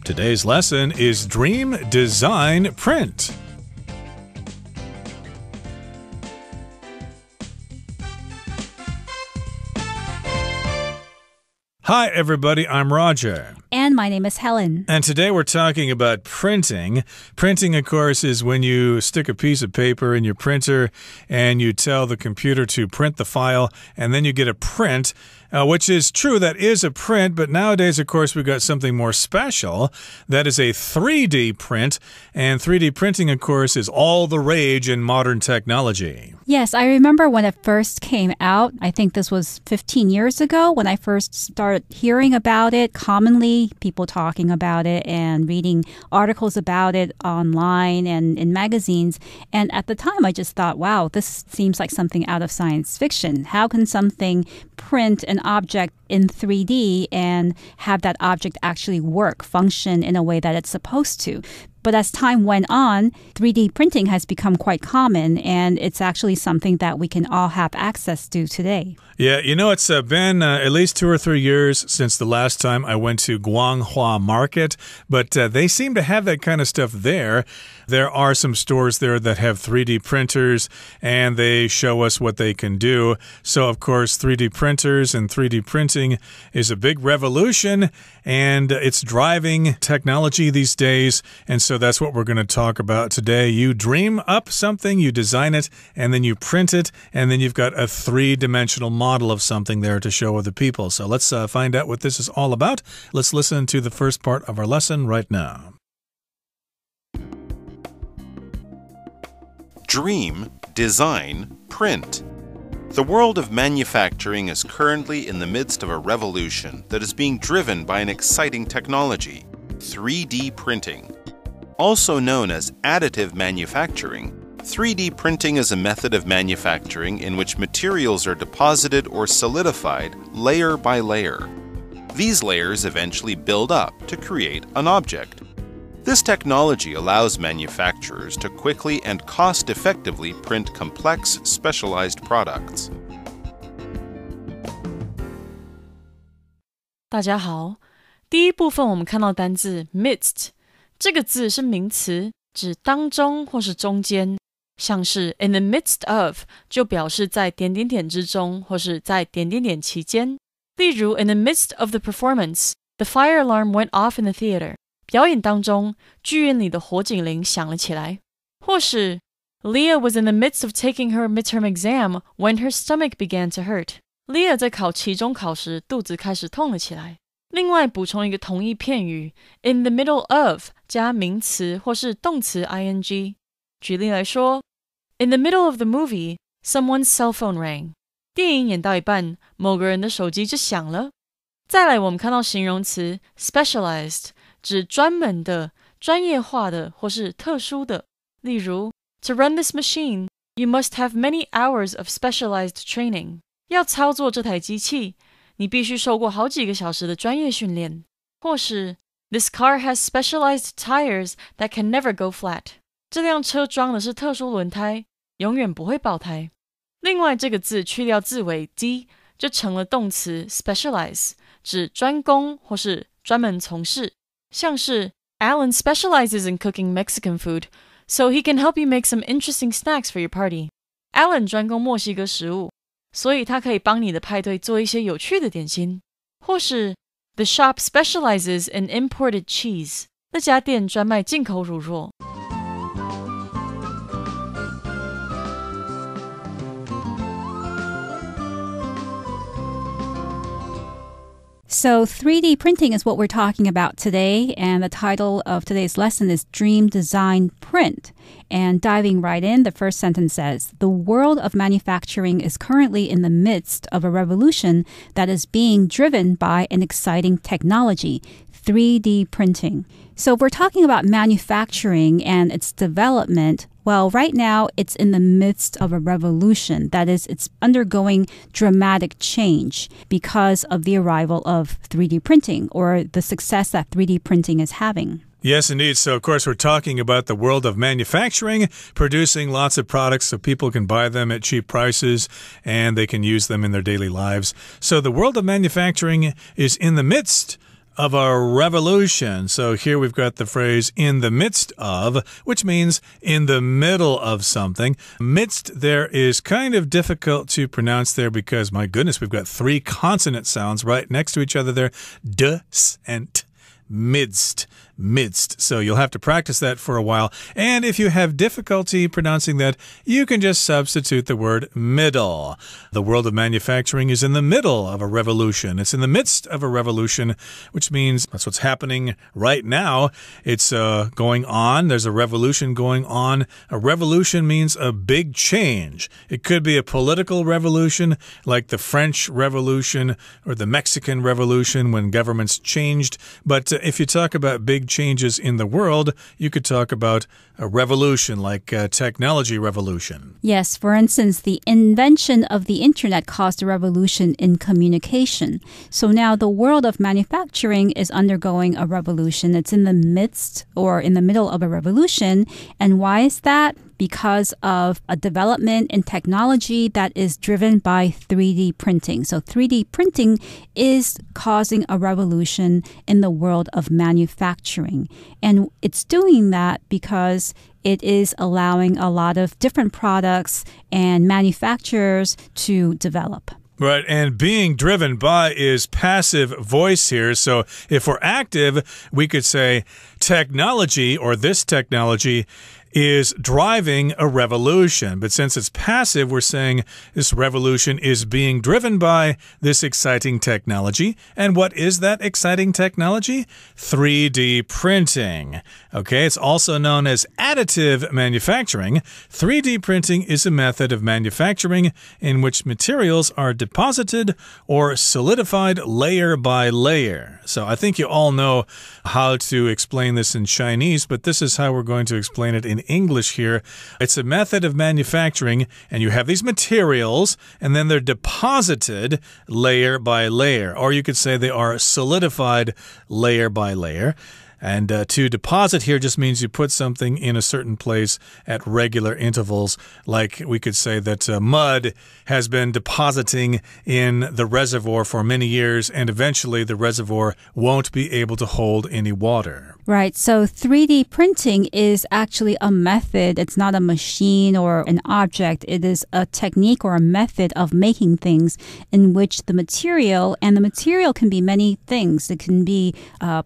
Today's lesson is Dream, Design, Print. Hi, everybody. I'm Roger. And my name is Helen. And today we're talking about printing. Printing, of course, is when you stick a piece of paper in your printer and you tell the computer to print the file, and then you get a print. Which is true, that is a print, but nowadays, of course, we've got something more special. That is a 3D print, and 3D printing, of course, is all the rage in modern technology. Yes, I remember when it first came out. I think this was 15 years ago when I first started hearing about it, commonly people talking about it and reading articles about it online and in magazines. And at the time, I just thought, wow, this seems like something out of science fiction. How can something print an object in 3D and have that object actually work, function in a way that it's supposed to? But as time went on, 3D printing has become quite common, and it's actually something that we can all have access to today. Yeah, you know, it's been at least 2 or 3 years since the last time I went to Guanghua Market, but they seem to have that kind of stuff there. There are some stores there that have 3D printers, and they show us what they can do. So, of course, 3D printers and 3D printing is a big revolution, and it's driving technology these days. And so that's what we're going to talk about today. You dream up something, you design it, and then you print it, and then you've got a three-dimensional model of something there to show other people. So let's find out what this is all about. Let's listen to the first part of our lesson right now. Dream, design, print. The world of manufacturing is currently in the midst of a revolution that is being driven by an exciting technology, 3D printing. Also known as additive manufacturing, 3D printing is a method of manufacturing in which materials are deposited or solidified layer by layer. These layers eventually build up to create an object. This technology allows manufacturers to quickly and cost-effectively print complex, specialized products. 大家好，第一部分我们看到单字 midst， 这个字是名词，指当中或是中间，像是 in the midst of 就表示在点点点之中或是在点点点期间。例如 in the midst of the performance, the fire alarm went off in the theater. 表演当中，剧院里的火警铃响了起来。或是 Leah was in the midst of taking her midterm exam when her stomach began to hurt. Leah 在考期中考时，肚子开始痛了起来。另外补充一个同义片语 in the middle of 加名词或是动词 ing。举例来说 In the middle of the movie, someone's cell phone rang. 电影演到一半，某个人的手机就响了。再来我们看到形容词 specialized，指专门的、专业化的或是特殊的。例如 To run this machine, you must have many hours of specialized training. 要操作这台机器，你必须受过好几个小时的专业训练。或是 This car has specialized tires that can never go flat. 这辆车装的是特殊轮胎，永远不会爆胎。另外这个字去掉字尾 d， 就成了动词 specialize， 指专攻或是专门从事。像是 Alan specializes in cooking Mexican food, so he can help you make some interesting snacks for your party. Alan 专攻墨西哥食物，所以他可以帮你的派对做一些有趣的点心。或是 The shop specializes in imported cheese. 那家店专卖进口乳酪。So 3D printing is what we're talking about today, and the title of today's lesson is Dream, Design, Print. And diving right in, the first sentence says, The world of manufacturing is currently in the midst of a revolution that is being driven by an exciting technology, 3D printing. So if we're talking about manufacturing and its development, well, right now it's in the midst of a revolution. That is, it's undergoing dramatic change because of the arrival of 3D printing or the success that 3D printing is having. Yes, indeed. So, of course, we're talking about the world of manufacturing, producing lots of products so people can buy them at cheap prices and they can use them in their daily lives. So the world of manufacturing is in the midst of a revolution. So here we've got the phrase in the midst of, which means in the middle of something. Midst there is kind of difficult to pronounce there because, my goodness, we've got three consonant sounds right next to each other there. D, s, and t. Midst. So you'll have to practice that for a while. And if you have difficulty pronouncing that, you can just substitute the word middle. The world of manufacturing is in the middle of a revolution. It's in the midst of a revolution, which means that's what's happening right now. It's going on. There's a revolution going on. A revolution means a big change. It could be a political revolution like the French Revolution or the Mexican Revolution when governments changed. But if you talk about big changes in the world, you could talk about a revolution like a technology revolution. Yes, for instance, the invention of the internet caused a revolution in communication. So now the world of manufacturing is undergoing a revolution. It's in the midst or in the middle of a revolution. And why is that? Because of a development in technology that is driven by 3D printing. So 3D printing is causing a revolution in the world of manufacturing. And it's doing that because it is allowing a lot of different products and manufacturers to develop. Right, and being driven by is passive voice here. So if we're active, we could say technology or this technology is driving a revolution. But since it's passive, we're saying this revolution is being driven by this exciting technology. And what is that exciting technology? 3D printing. Okay, it's also known as additive manufacturing. 3D printing is a method of manufacturing in which materials are deposited or solidified layer by layer. So I think you all know how to explain this in Chinese, but this is how we're going to explain it in English here. It's a method of manufacturing, and you have these materials, and then they're deposited layer by layer. Or you could say they are solidified layer by layer. And to deposit here just means you put something in a certain place at regular intervals. Like we could say that mud has been depositing in the reservoir for many years, and eventually the reservoir won't be able to hold any water. Right. So 3D printing is actually a method. It's not a machine or an object. It is a technique or a method of making things in which the material can be many things. It can be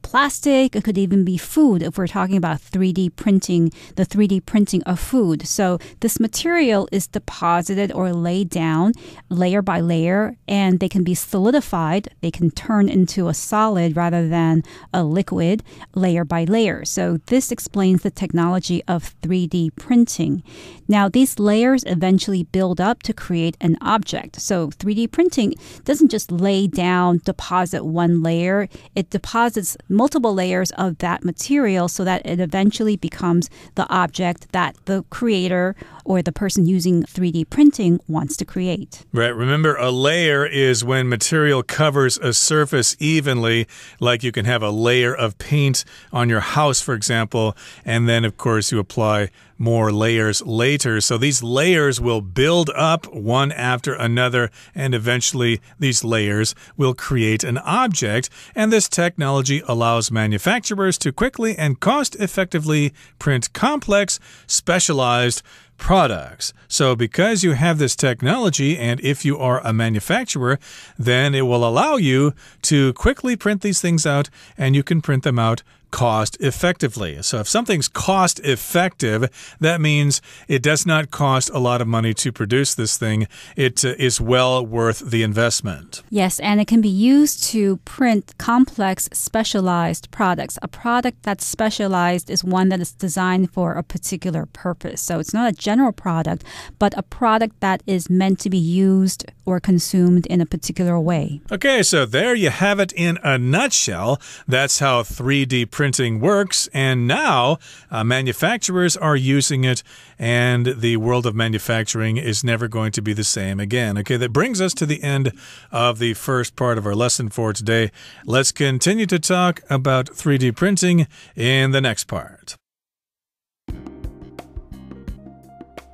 plastic. It could even be food if we're talking about 3D printing, the 3D printing of food. So this material is deposited or laid down layer by layer, and they can be solidified. They can turn into a solid rather than a liquid layer by layer. So this explains the technology of 3D printing. Now, these layers eventually build up to create an object. So 3D printing doesn't just lay down, deposit one layer. It deposits multiple layers of that material so that it eventually becomes the object that the creator or the person using 3D printing wants to create. Right. Remember, a layer is when material covers a surface evenly, like you can have a layer of paint on your house, for example, and then, of course, you apply more layers later. So these layers will build up one after another, and eventually these layers will create an object. And this technology allows manufacturers to quickly and cost-effectively print complex, specialized products. So because you have this technology, and if you are a manufacturer, then it will allow you to quickly print these things out, and you can print them out cost effectively. So if something's cost effective, that means it does not cost a lot of money to produce this thing. It is well worth the investment. Yes, and it can be used to print complex, specialized products. A product that's specialized is one that is designed for a particular purpose. So it's not a general product, but a product that is meant to be used or consumed in a particular way. Okay, so there you have it in a nutshell. That's how 3D printing works, and now manufacturers are using it, and the world of manufacturing is never going to be the same again. Okay, that brings us to the end of the first part of our lesson for today. Let's continue to talk about 3D printing in the next part.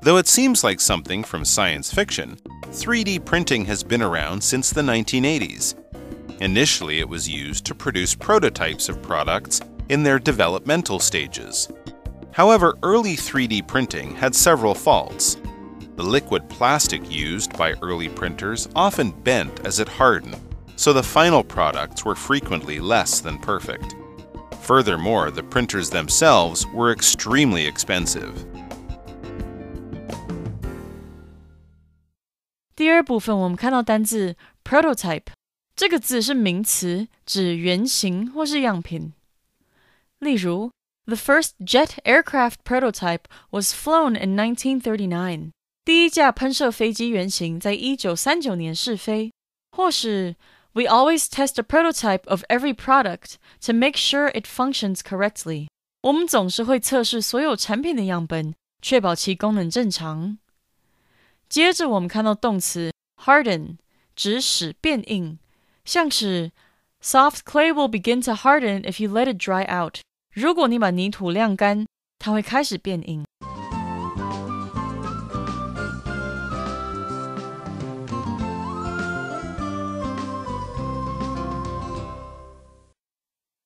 Though it seems like something from science fiction, 3D printing has been around since the 1980s. Initially, it was used to produce prototypes of products in their developmental stages. However, early 3D printing had several faults. The liquid plastic used by early printers often bent as it hardened, so the final products were frequently less than perfect. Furthermore, the printers themselves were extremely expensive. 第二部分我们看到单字 prototype， 这个字是名词，指原型或是样品。例如 The first jet aircraft prototype was flown in 1939. 第一架喷射飞机原型在1939年试飞。或是 We always test a prototype of every product to make sure it functions correctly. 我们总是会测试所有产品的样本，确保其功能正常。接着我们看到动词 harden， 指使变硬，像是 Soft clay will begin to harden if you let it dry out. 如果你把泥土晾干，它会开始变硬。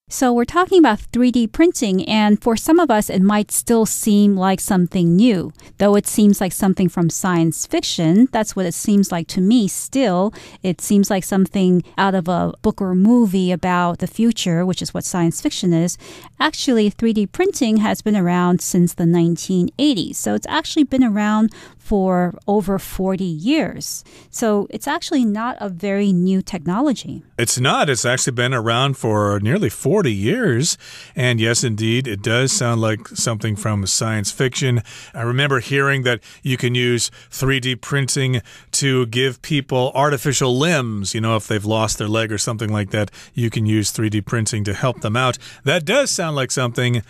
So we're talking about 3D printing, and for some of us, it might still seem like something new. Though it seems like something from science fiction, that's what it seems like to me still. It seems like something out of a book or movie about the future, which is what science fiction is. Actually, 3D printing has been around since the 1980s. So it's actually been around for over 40 years. So it's actually not a very new technology. It's not. It's actually been around for nearly 40 years. And yes, indeed, it does sound like something from science fiction. I remember hearing that you can use 3D printing to give people artificial limbs. You know, if they've lost their leg or something like that, you can use 3D printing to help them out. That does sound like something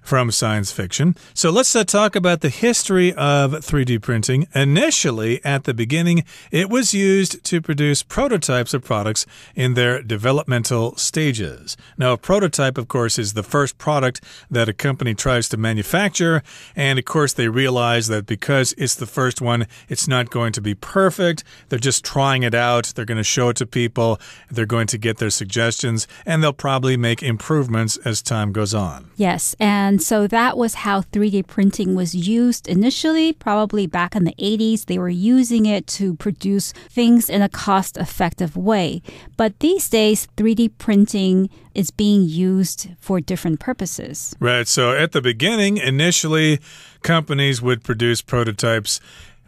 from science fiction. So let's talk about the history of 3D printing. Initially, at the beginning, it was used to produce prototypes of products in their developmental stages. Now, a prototype, of course, is the first product that a company tries to manufacture. And, of course, they realize that because it's the first one, it's not going to be perfect. They're just trying it out. They're going to show it to people. They're going to get their suggestions. And they'll probably make improvements as time goes on. Yes, and so that was how 3D printing was used initially, probably back in the 80s. They were using it to produce things in a cost-effective way. But these days, 3D printing is being used for different purposes. Right, so at the beginning, initially, companies would produce prototypes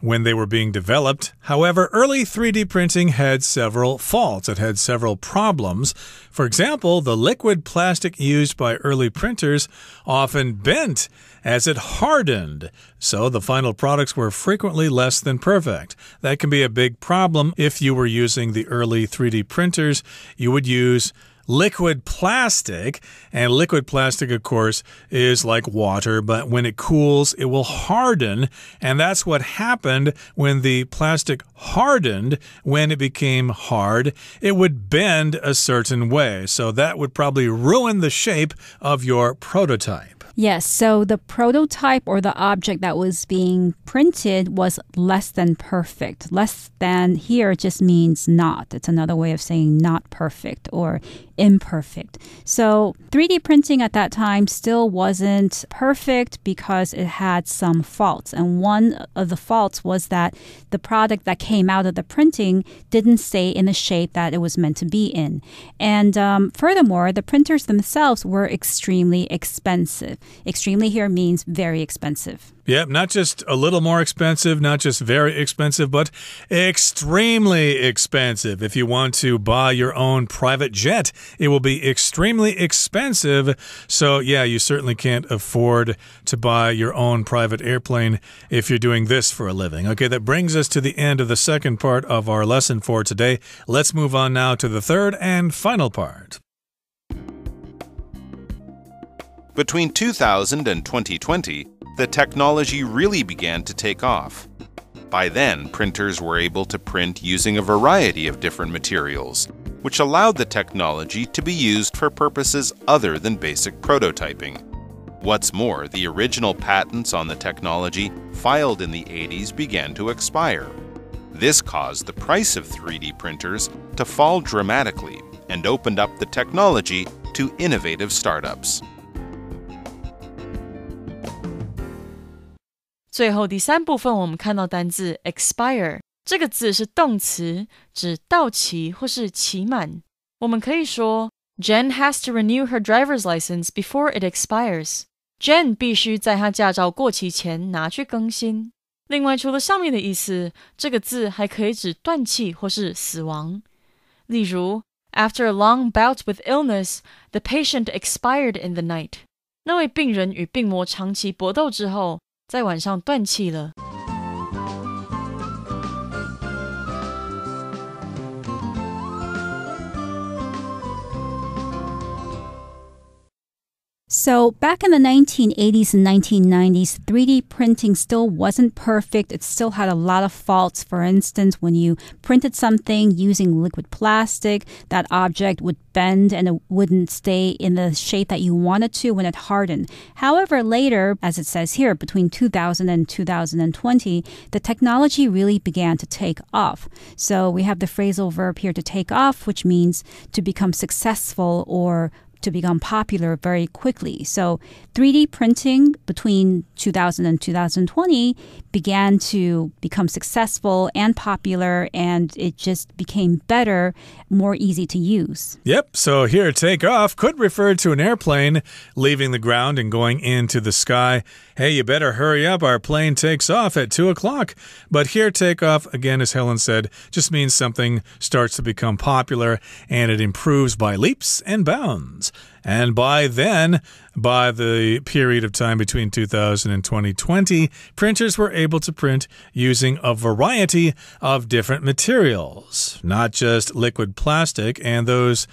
when they were being developed. However, early 3D printing had several faults. It had several problems. For example, the liquid plastic used by early printers often bent as it hardened, so the final products were frequently less than perfect. That can be a big problem if you were using the early 3D printers. You would use liquid plastic, and liquid plastic, of course, is like water, but when it cools, it will harden, and that's what happened when the plastic hardened. When it became hard, it would bend a certain way, so that would probably ruin the shape of your prototype. Yes, so the prototype or the object that was being printed was less than perfect. Less than here just means not. It's another way of saying not perfect or imperfect. So 3D printing at that time still wasn't perfect because it had some faults. And one of the faults was that the product that came out of the printing didn't stay in the shape that it was meant to be in. And furthermore, the printers themselves were extremely expensive. Extremely here means very expensive. Yep, not just a little more expensive, not just very expensive, but extremely expensive. If you want to buy your own private jet, it will be extremely expensive. So, yeah, you certainly can't afford to buy your own private airplane if you're doing this for a living. Okay, that brings us to the end of the second part of our lesson for today. Let's move on now to the third and final part. Between 2000 and 2020, the technology really began to take off. By then, printers were able to print using a variety of different materials, which allowed the technology to be used for purposes other than basic prototyping. What's more, the original patents on the technology filed in the 80s began to expire. This caused the price of 3D printers to fall dramatically, and opened up the technology to innovative startups. 最后第三部分我们看到单字 expire， 这个字是动词，指到期或是期满。我们可以说 Jen has to renew her driver's license before it expires. Jen 必须在她驾照过期前拿去更新。另外，除了上面的意思，这个字还可以指断气或是死亡。例如 After a long bout with illness, the patient expired in the night. 那位病人与病魔长期搏斗之后，在晚上断气了。So back in the 1980s and 1990s, 3D printing still wasn't perfect. It still had a lot of faults. For instance, when you printed something using liquid plastic, that object would bend and it wouldn't stay in the shape that you wanted to when it hardened. However, later, as it says here, between 2000 and 2020, the technology really began to take off. So we have the phrasal verb here to take off, which means to become successful or to become popular very quickly. So 3D printing between 2000 and 2020 began to become successful and popular, and it just became better, more easy to use. Yep, so here takeoff could refer to an airplane leaving the ground and going into the sky. Hey, you better hurry up, our plane takes off at 2 o'clock. But here takeoff, again, as Helen said, just means something starts to become popular and it improves by leaps and bounds. And by then, by the period of time between 2000 and 2020, printers were able to print using a variety of different materials, not just liquid plastic, and those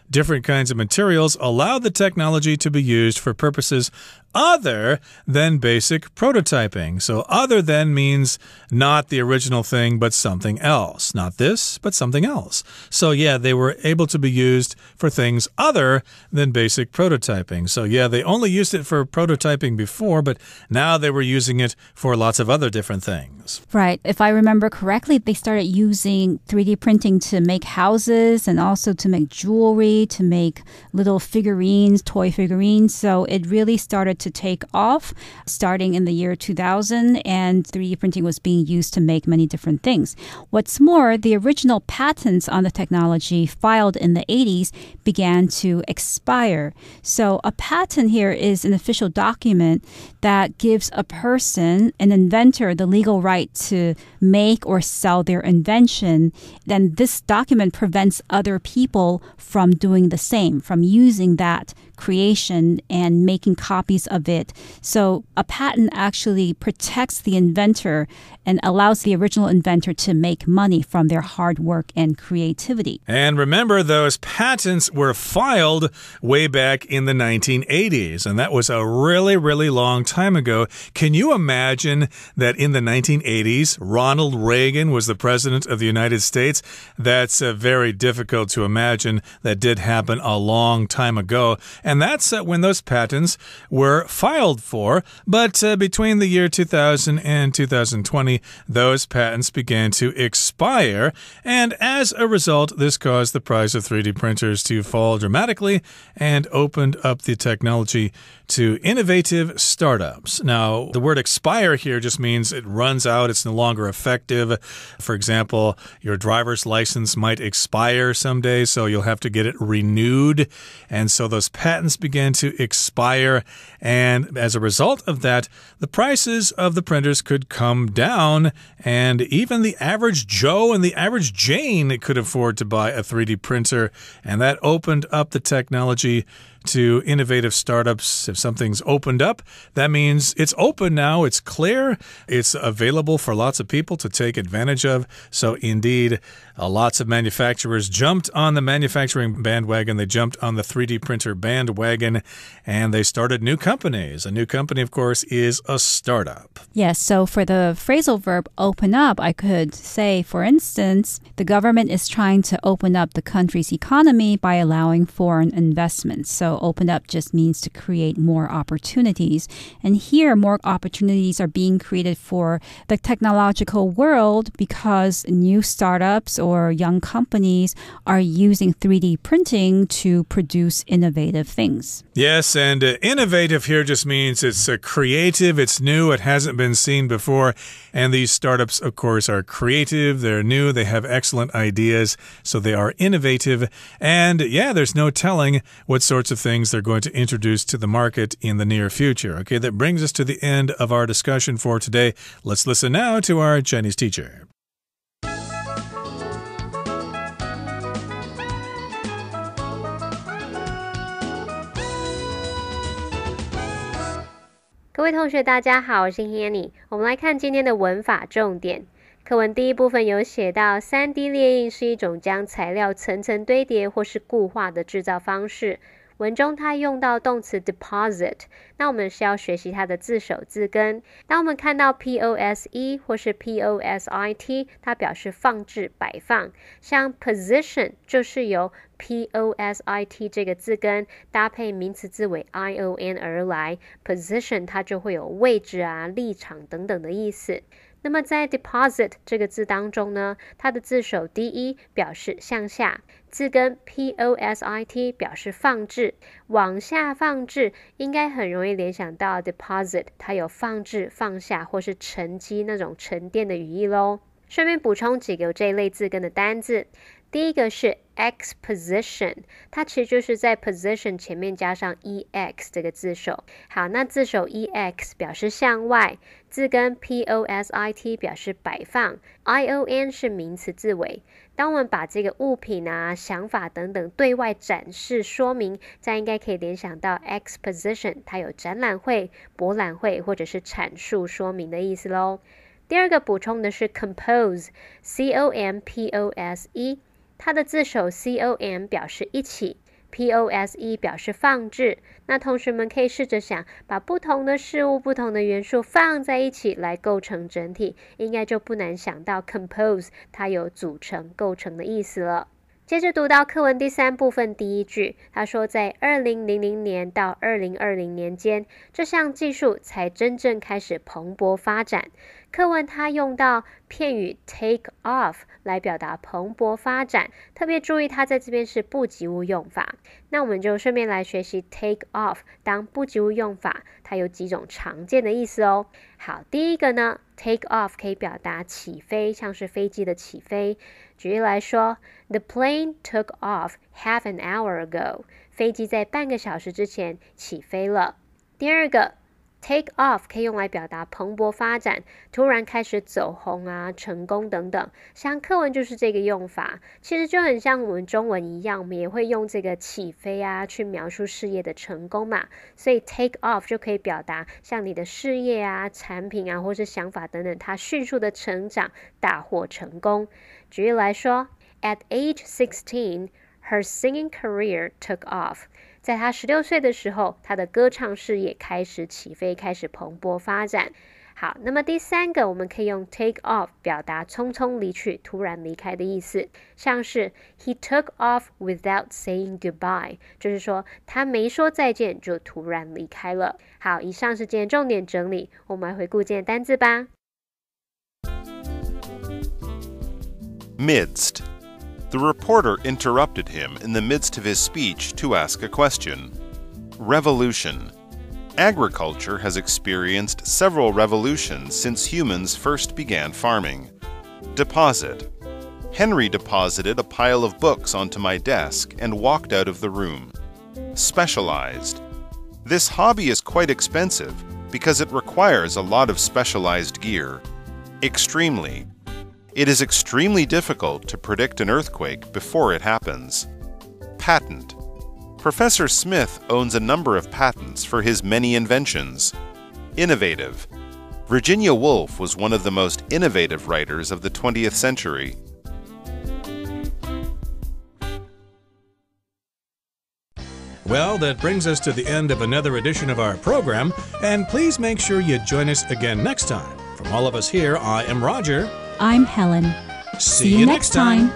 different kinds of materials allow the technology to be used for purposes other than basic prototyping. So other than means not the original thing, but something else. Not this, but something else. So yeah, they were able to be used for things other than basic prototyping. So yeah, they only used it for prototyping before, but now they were using it for lots of other different things. Right. If I remember correctly, they started using 3D printing to make houses and also to make jewelry, to make little figurines, toy figurines. So it really started to take off starting in the year 2000, and 3D printing was being used to make many different things. What's more, the original patents on the technology filed in the 80s began to expire. So a patent here is an official document that gives a person, an inventor, the legal right to make or sell their invention. Then this document prevents other people from doing the same, from using that creation and making copies of it. So a patent actually protects the inventor and allows the original inventor to make money from their hard work and creativity. And remember, those patents were filed way back in the 1980s, and that was a really, really long time ago. Can you imagine that in the 1980s, Ronald Reagan was the president of the United States? That's very difficult to imagine. That did happen a long time ago. And that's when those patents were filed for. But between the year 2000 and 2020, those patents began to expire. And as a result, this caused the price of 3D printers to fall dramatically and opened up the technology to innovative startups. Now, the word expire here just means it runs out, it's no longer effective. For example, your driver's license might expire someday, so you'll have to get it renewed. And so those patents began to expire. And as a result of that, the prices of the printers could come down. And even the average Joe and the average Jane could afford to buy a 3D printer. And that opened up the technology to innovative startups. If something's opened up, that means it's open now, it's clear, it's available for lots of people to take advantage of. So indeed, lots of manufacturers jumped on the manufacturing bandwagon. They jumped on the 3D printer bandwagon, and they started new companies. A new company, of course, is a startup. Yes, so for the phrasal verb open up, I could say, for instance, the government is trying to open up the country's economy by allowing foreign investments. So So open up just means to create more opportunities. And here, more opportunities are being created for the technological world because new startups or young companies are using 3D printing to produce innovative things. Yes, and innovative here just means it's creative, it's new, it hasn't been seen before. And these startups, of course, are creative, they're new, they have excellent ideas, so they are innovative. And yeah, there's no telling what sorts of things they're going to introduce to the market in the near future. Okay, that brings us to the end of our discussion for today. Let's listen now to our Chinese teacher. 各位同学大家好，我是 Hanny。 我们来看今天的文法重点。课文第一部分有写到 3D 列印是一种将材料层层堆叠或是固化的制造方式。文中它用到动词 deposit， 那我们是要学习它的字首字根。当我们看到 POSE 或是 POSIT， 它表示放置摆放，像 position 就是由 POSIT 这个字根搭配名词字尾 ION 而来， position 它就会有位置啊、立场等等的意思。那么在 deposit 这个字当中呢，它的字首 DE 表示向下，字根 POSIT 表示放置，往下放置应该很容易联想到 deposit 它有放置、放下或是沉积那种沉淀的语义咯。顺便补充几个这一类字根的单字。第一个是 exposition， 它其实就是在 position 前面加上 ex 这个字首。好，那字首 ex 表示向外，字根 posit 表示摆放， ion 是名词字尾。当我们把这个物品啊、想法等等对外展示说明，这样应该可以联想到 exposition 它有展览会、博览会或者是阐述说明的意思咯。第二个补充的是 compose， COMPOSE， 它的字首 COM 表示一起， POSE 表示放置。那同学们可以试着想，把不同的事物、不同的元素放在一起来构成整体，应该就不难想到 compose 它有组成、构成的意思了。接着读到课文第3部分第一句，他说在2000年到2020年间，这项技术才真正开始蓬勃发展。课文它用到片语 take off 来表达蓬勃发展，特别注意它在这边是不及物用法。那我们就顺便来学习 take off 当不及物用法，它有几种常见的意思哦。好，第一个呢 take off 可以表达起飞，像是飞机的起飞。举例来说 The plane took off half an hour ago， 飞机在半个小时之前起飞了。第二个Take off 可以用来表达蓬勃发展，突然开始走红啊、成功等等，像课文就是这个用法。其实就很像我们中文一样，我们也会用这个起飞啊去描述事业的成功嘛，所以 take off 就可以表达像你的事业啊、产品啊或是想法等等，它迅速的成长、大获成功。举例来说 At age 16, her singing career took off。在他16岁的时候，他的歌唱事业开始起飞，开始蓬勃发展。好，那么第3个我们可以用 take off 表达匆匆离去、突然离开的意思，像是 He took off without saying goodbye， 就是说他没说再见就突然离开了。好，以上是今天重点整理，我们来回顾今天单字吧。Midst.The reporter interrupted him in the midst of his speech to ask a question. Revolution. Agriculture has experienced several revolutions since humans first began farming. Deposit. Henry deposited a pile of books onto my desk and walked out of the room. Specialized. This hobby is quite expensive because it requires a lot of specialized gear. Extremely.It is extremely difficult to predict an earthquake before it happens. Patent. Professor Smith owns a number of patents for his many inventions. Innovative. Virginia Woolf was one of the most innovative writers of the 20th century. Well, that brings us to the end of another edition of our program, and please make sure you join us again next time. From all of us here, I am Roger. I'm Helen. See you next time.